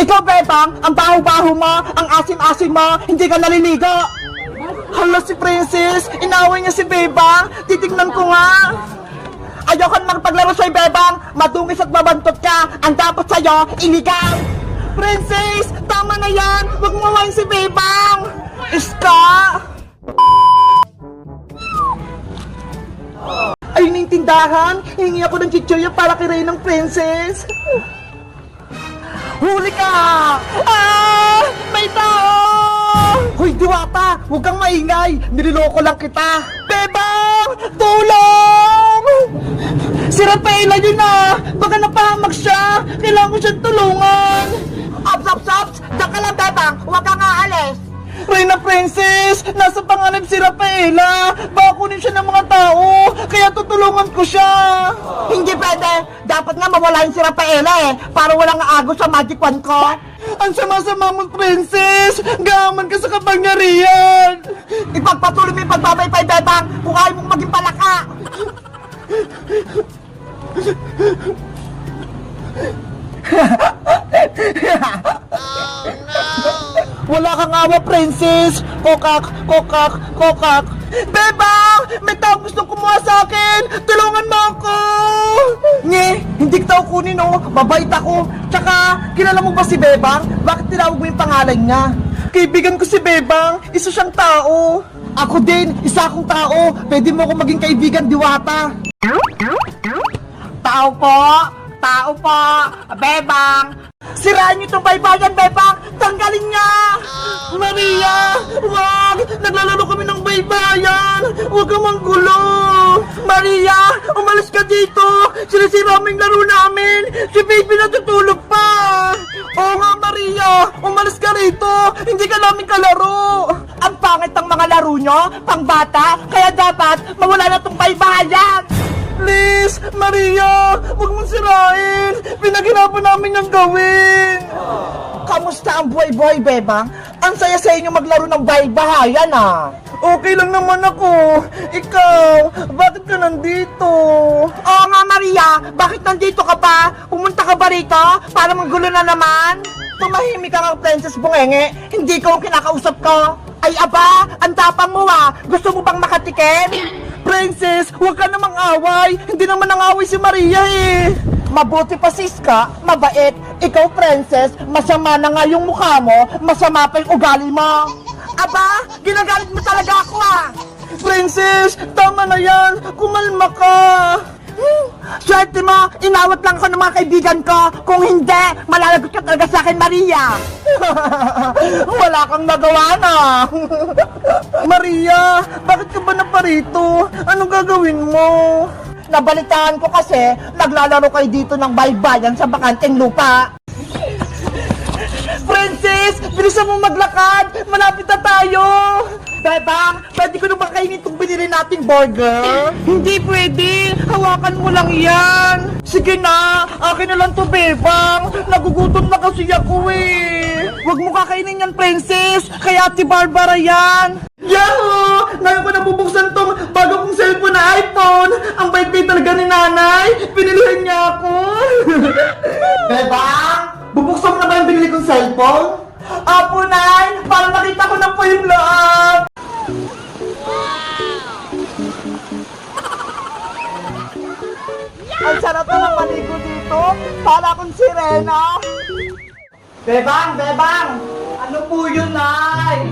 Ikaw, Bebang, ang baho-baho mo, ang asim-asim mo, hindi ka naliligo. Hala, si Princess, inaway niya si Bebang, titignan ko nga. Ayoko na magpaglaro sa'yo, Bebang, madungis at mabantot ka, ang dapat sa'yo, iligaw. Princess, tama na yan, huwag mo mawain si Bebang. Iska! Ayun yung tindahan, hingi ako ng chichirya para kay ng Princess. Huli ka! Ah! May tao! Hoy, Diwata! Huwag kang maingay! Nililoko lang kita! Bebang! Tulong! Si Rafaela yun na! Baka napahamak siya! Kailangan ko siyang tulungan! Ops! Diyan ka lang, Bebang! Huwag kang aalis! Reyna Princess! Nasa panganib si Rafaela! Baka kunin siya ng mga tao! Kaya tutulungan ko siya! Hindi pwede! Dapat nga mawalain si Rafaela para walang aagos sa magic wand ko! Ang sama-sama mo, Princess! Gaman ka sa kapangyarihan! Ipagpatuloy mo yung pagbabaypay, Bebang! Kung ayaw mong maging palaka! Wala kang awa, Princess! Kokak! Bebang! May tao gustong kumuha sa akin! Tulungan mo ako! Hindi kita kunin, oh! Mabait ako! Tsaka, kilala mo ba si Bebang? Bakit tinawag mo yung pangalan niya? Kaibigan ko si Bebang! Isa siyang tao! Ako din! Isa akong tao! Pwede mo akong maging kaibigan, Diwata! Tao po! Bebang! Sirahan niyo itong baybayan, Bebang! Tanggalin niya! Maria! Wag! Naglalaro kami ng baybayan! Huwag kang manggulo! Maria! Umalis ka dito! Sinisira mo yung laro namin! Si baby natutulog pa! Oo nga, Maria! Umalis ka rito! Hindi ka namin kalaro! Ang pangit ang mga laro nyo! Pang bata! Kaya dapat mawala na itong baybayan! Please, Maria, huwag mong sirain. Pinaghirapan namin yung gawin. Kamusta ang buhay-buhay, Bebang? Ang saya-saya nyo maglaro ng bahay-bahayan, ah. Okay lang naman ako. Ikaw, bakit ka nandito? Oo nga, Maria, bakit nandito ka pa? Pumunta ka ba rito para manggulo na naman? Tumahimik ka nga, Princess Bungenge. Hindi ko ang kinakausap ko. Ay, aba, ang tapang mo, ah. Gusto mo bang makatikim? Princess, huwag ka namang away. Hindi naman nang-away si Maria eh. Mabuti pa si Iska, mabait. Ikaw, Princess, masama na nga yung mukha mo, masama pa yung ugali mo. Aba, ginagalit mo talaga ako ah. Princess, tama na yan. Kumalma ka. Swerte mo, inawat lang ako ng mga kaibigan ko. Kung hindi, malalagot ka talaga sa akin, Maria. Wala kang nagawa na. Maria, bakit ka ba naparito? Anong gagawin mo? Nabalitaan ko kasi, naglalaro kayo dito ng baybayan sa bakanteng lupa. Princess, bilisan mo maglakad. Malapit na tayo. Bebang, pwede ko na ba kainin itong binili nating burger? Hindi pwede. Hawakan mo lang yan. Sige na, akin na lang to, Bebang. Nagugutom na kasi ako eh. Huwag mo kakainin yan, Princess. Kaya Ate Barbara yan. Yahoo! Ngayon ko nabubuksan tong bago kong cellphone na iPhone. Ang bait-bait talaga ni nanay. Pinilihan niya ako. Bebang, bubuksan mo na ba yung binili kong cellphone? Apo, Nay! Para makita ko na po yung loob! Ang sarap na ng maligo dito! Para akong sirena! Bebang! Ano po yun, Nay?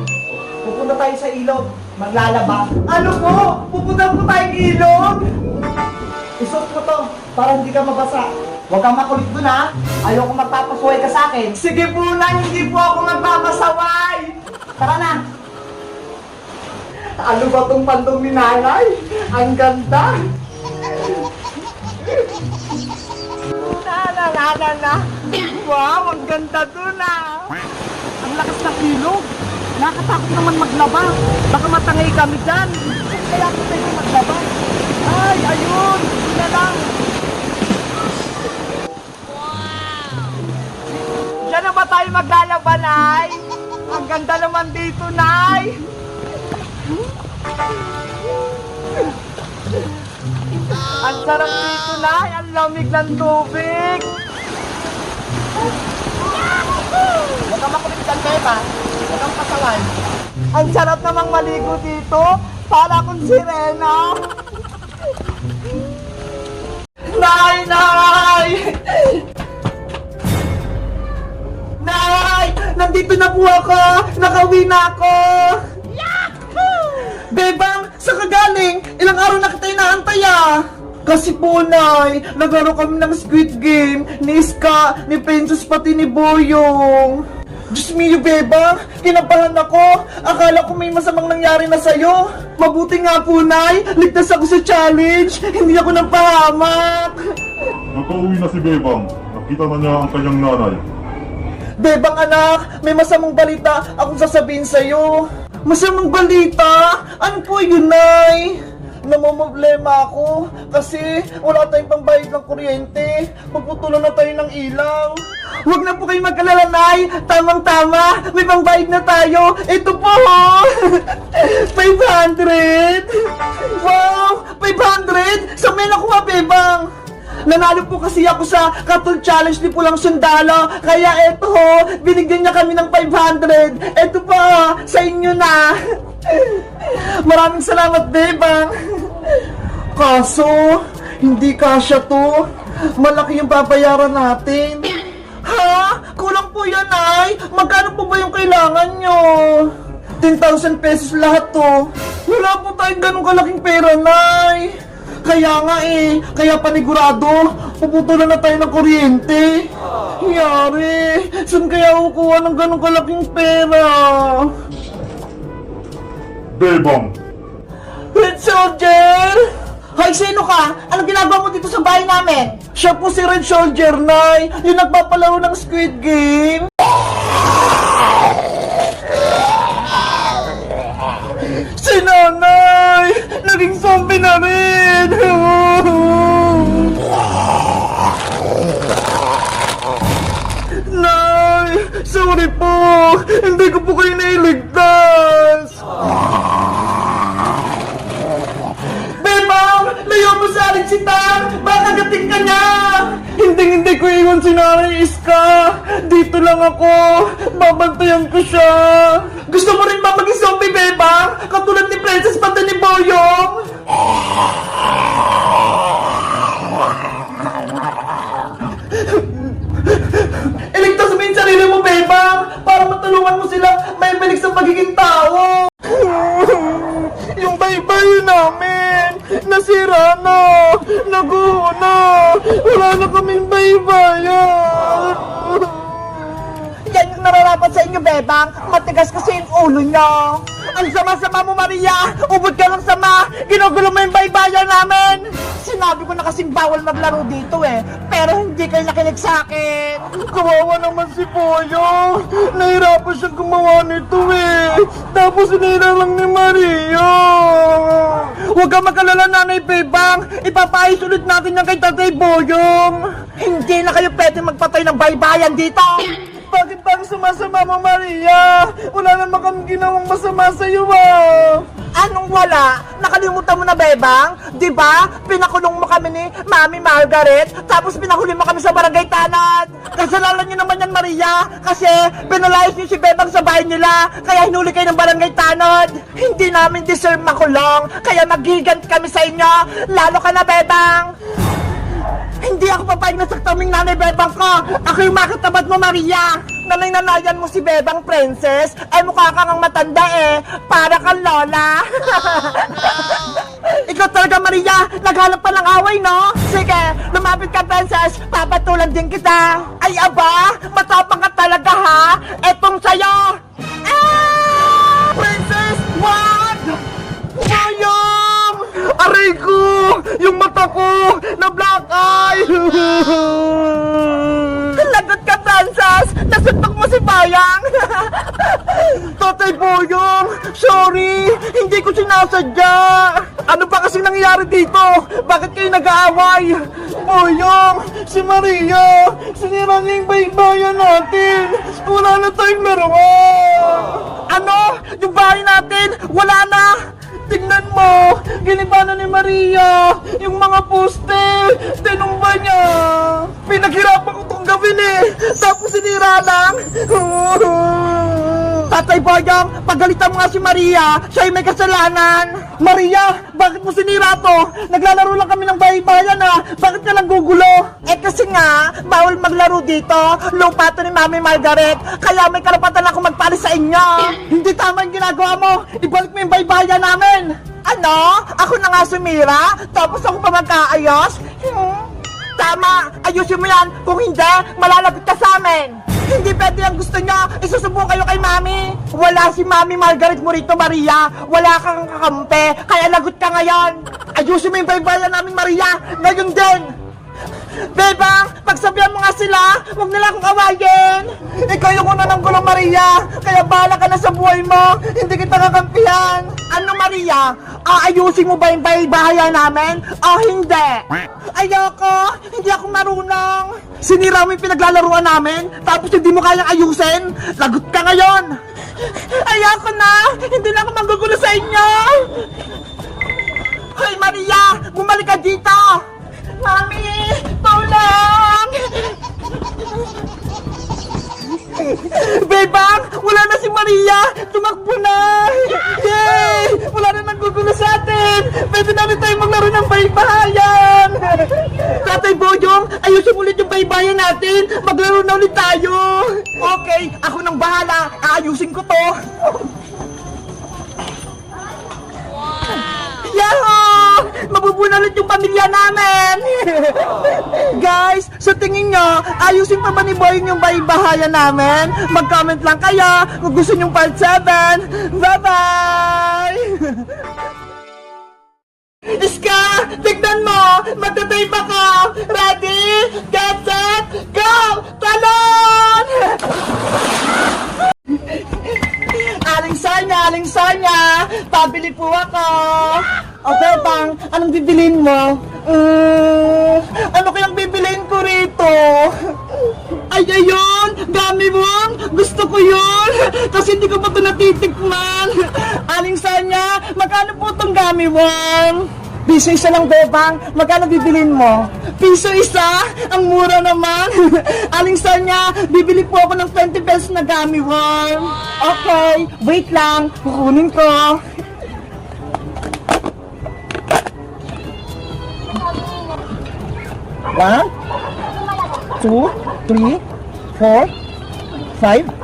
Pupunta tayo sa ilog. Maglalaba. Ano po? Pupunta po tayong ilog? Isuot mo to para hindi ka mabasa. Huwag kang makulit dun, ha? Ayoko magpapasaway ka sa akin. Sige po, Nay, hindi po ako magpapasaway. Tara na. Ano ba tong pandong ni Nanay? Ang ganda. Na. Wow, ang ganda dun, ha? Ang lakas ng ilog. Nakatakot naman maglaba. Baka matangay kami dyan. Kaya ako tayo maglaba. Ay, ayun. Yun na lang. Diyan na ba tayo maglalaba, Nay? Ang ganda naman dito, Nay. Ang sarap dito, Nay. Ang lamig ng tubig. Ang sarap namang maligo dito. Para akong sirena. Nay! Nay! Nay! Nandito na po ako! Nakauwi na ako! Bebang, sa kagaling? Ilang araw na kita inaantay ah! Kasi po, Nay, naglaro kami ng Squid Game, ni Iska, ni Princess, pati ni Boyong. Diyos mio, Bebang, kinabahan ako. Akala ko may masamang nangyari na sa'yo. Mabuti nga po, Nay, ligtas ako sa challenge. Hindi ako napahamak. Nakauwi na si Bebang. Nakita na niya ang kanyang nanay. Bebang anak, may masamang balita akong sasabihin sa'yo. Masamang balita? Ano po yun, Nay? Namomroblema ako kasi wala tayong pambayad ng kuryente. Magputulan na tayo ng ilaw. Huwag na po kayo mag-alala, Nay. Tamang-tama, may pambayad na tayo. Ito po, 500. Wow, 500? Saan may nakuha, Bebang? Nanalo po kasi ako sa Katol Challenge ni Pulang Sundalo. Kaya eto ho, binigyan niya kami ng 500. Eto po, sa inyo na. Maraming salamat, Bebang. Kaso, hindi kasya to. Malaki yung babayaran natin. Ha? Kulang po yan, Nay. Magkano po ba yung kailangan nyo? 10,000 pesos lahat to. Wala po tayong ganong kalaking pera, Nay. Kaya nga kaya panigurado, puputulan na tayo ng kuryente. Yari, saan kaya kukuha ng ganong kalaking pera? Bebang! Red Soldier! Hoy, sino ka? Anong ginagawa mo dito sa bahay namin? Siya po si Red Soldier, Nay, yung nagpapalaro ng Squid Game. Si Nanay! Naging zombie na rin! Nay! Sorry po! Hindi ko po kayo nailigtas! Bebang! Layo mo sa Alixitan! Baka gating ka niya! Hindi ko iwan si Nanay Iska! Dito lang ako! Babantayan ko siya! Gusto mo rin ba maging zombie, Bebang? Katulad ni Princess pati ni Boyong? Iligtas mo yung sarili mo, Bebang! Para matulungan mo sila may balik sa pagiging tao! Yung baybayin namin! Nasira na! Naguho na! Wala na kaming baybayan! Yan yung nararapat sa inyo, Bebang! Matigas kasi yung ulo nyo! Ang sama-sama mo, Maria! Ubod ka lang sama! Ginugulo mo yung baybayan namin! Sinabi ko na kasing bawal maglaro dito pero hindi kayo nakinig sa akin! Kawawa naman si Poyo! Nahirapan siyang gumawa nito Tapos sinira lang ni Maria! Huwag kang mag-alala, Nanay Bebang! Ipapaayos ulit natin yan kay Tatay Boyong! Hindi na kayo pwede magpatay ng baybayan dito! Bakit bang sumasama mo, Maria? Wala naman kami ginawang masama sa'yo, Anong wala? Nakalimutan mo na, Bebang? Diba? Pinakulong mo kami ni Mami Margaret, tapos pinahuli mo kami sa barangay Tanod. Kasalanan niyo naman yan, Maria, kasi pinalayas niyo si Bebang sa bahay nila, kaya hinuli kayo ng barangay Tanod. Hindi namin deserve makulong, kaya magigant kami sa inyo. Lalo ka na, Bebang! Hindi ako papayag na saktaming Nanay Bebang ko! Ako yung makatabat mo, Maria! Nanay-nanayan mo si Bebang Princess, ay mukha kang matanda para kang lola! Ikaw talaga, Maria! Naghanap pa ng away, no? Sige, lumapit ka, Princess! Papatulan din kita! Ay, aba! Matapang ka talaga, ha? Etong sa'yo! Princess! Wag! Boyong! Aray ko! Yung mata ko! Na black eye! Lagot ka, Princess! Nasuntok mo si Bayang! Tatay Boyong! Sorry! Hindi ko sinasadya! Ano ba kasing nangyayari dito? Bakit kayo nag-aaway? Boyong! Si Maria! Sinira niya yung baybayan natin! Wala na tayong laruan! Ano? Yung bahay natin? Wala na! Tingnan mo! Giniba na ni Maria! Yung mga poste! Tinumba niya! Pinaghirapan ko itong gawin Tapos sinira lang! Tatay Boyong, pagalitan mo nga si Maria, siya ay may kasalanan. Maria, bakit mo sinira to? Naglalaro lang kami ng bahay-bayan ha. Bakit ka nanggugulo? Eh kasi nga, bawal maglaro dito. Lupa to ni Mami Margaret. Kaya may karapatan ako magpalis sa inyo. Hindi tama yung ginagawa mo. Ibalik mo yung bahay-bayan namin. Ano? Ako na nga sumira? Tapos ako pa magkaayos? Tama! Ayusin mo yan! Kung hindi, malalagot ka sa amin! Hindi pwede ang gusto niya! Isusumbong kayo kay Mami! Wala si Mami Margaret mo rito, Maria! Wala kang kakampi! Kaya lagot ka ngayon! Ayusin mo yung baybayan namin, Maria! Ngayon din! Bebang, pagsabihan mo nga sila! Huwag nila akong awayin! Ikaw yung una ng gulo, Maria! Kaya bahala ka na sa buhay mo! Hindi kita kakampihan! Ano, Maria? Aayusin mo ba yung bahay-bahayan namin? O hindi? Ayoko! Hindi ako marunong! Sinira mo yung pinaglalaruan namin, tapos hindi mo kayang ayusin? Lagot ka ngayon! Ayoko na! Hindi na ako manggugulo sa inyo! Hoy, Maria! Bumalik ka dito! Mami! Tulong! Bebang! Wala na si Maria! Tumakbo na! Yay! Wala na nanggugulo sa atin! Pwede na rin tayo maglaro ng baybayan! Tatay Boyong, ayusin ulit yung baybayan natin! Maglaro na ulit tayo! Okay, ako nang bahala! Aayusin ko to! Yahoo! Mabubuna ulit yung pamilya namin! Guys, sa tingin nyo, ayusin pa ba ni Boyong yung bahay-bahayan namin? Mag-comment lang kayo kung gusto nyong part 7. Bye-bye! Iska, tignan mo! Magtatay pa ka! Ready? Get set, go! Talon! Aling Sonya! Pabili po ako! O, Bebang, anong bibilin mo? Ano kayang bibilin ko rito? Ay, ayun! Dami mo! Gusto ko yun! Kasi hindi ko pa ito natitikman! Aling Sonya, magkano po itong gummy worm? Piso isa lang, Bebang. Magkano bibilin mo? Piso isa? Ang mura naman. Aling Sonya, bibili po ako ng 20 pesos na gummy worm. Okay, wait lang. Kukunin ko. One, two, three, 4, 5,